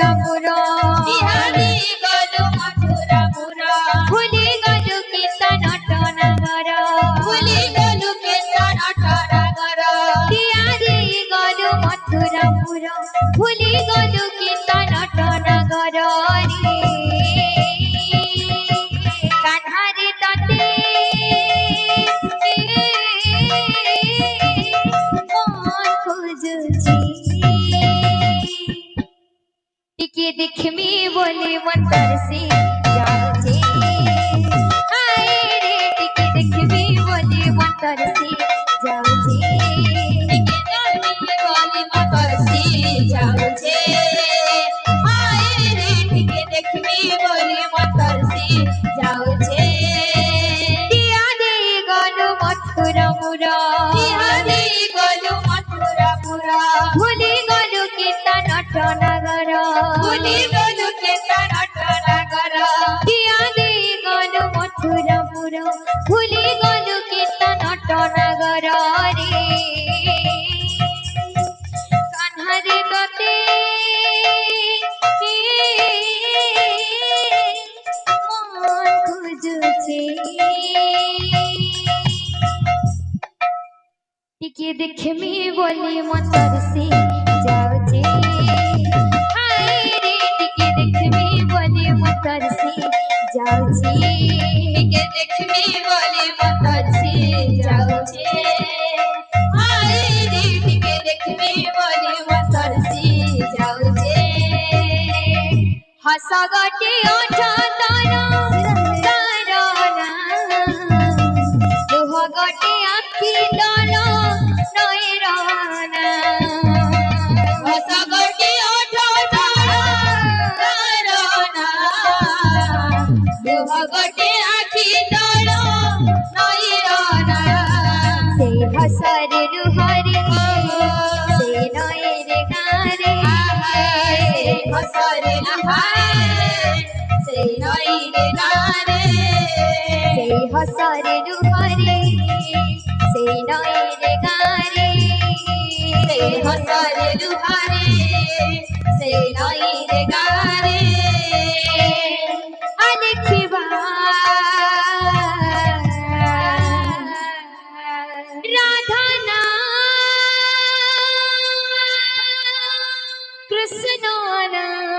মথুরাপুর বিহারি গলু মথুরাপুর ভুলি গলু কীর্তন নগর ভুলি গলু কীর্তন নগর বিহারি গলু মথুরাপুর ভুলি গলু কীর্তন নগর রে কান্হারে ততে टिके दिखमी बोले मन तरसे जाऊचे हाय रे टिके दिखमी बोले मन तरसे जाऊचे टिके दिखमी बोले मन तरसे जाऊचे हाय रे टिके दिखमी बोले मन तरसे जाऊचे दिया दे गलो मथुरापुर दिया दे गलो मथुरापुर भूली गलो कीर्तन नगर भूली गलु कीर्तन नगर किया दे गलु मथुरापुर भूली गलु कीर्तन नगर रे कान्हारे तते मन खुजुचे टिके देखमी बोली मन तरसे जाऊचे तरसे जाऊचे टिके देखमी बोले मन तरसे जाऊचे हाय रे टिके देखमी बोले मन तरसे जाऊचे हस गटे ओठ तारा तारा लोह गटे आखी तारा नयराना हस गटे ओठ गटे आखी तल नयना से हसर रुहरे से नयर गारे से हसर रुहरे से नयर गारे से हसर रुहरे से नयर गारे से हसर रुहरे से नयर गारे राधा नाम कृष्ण नाम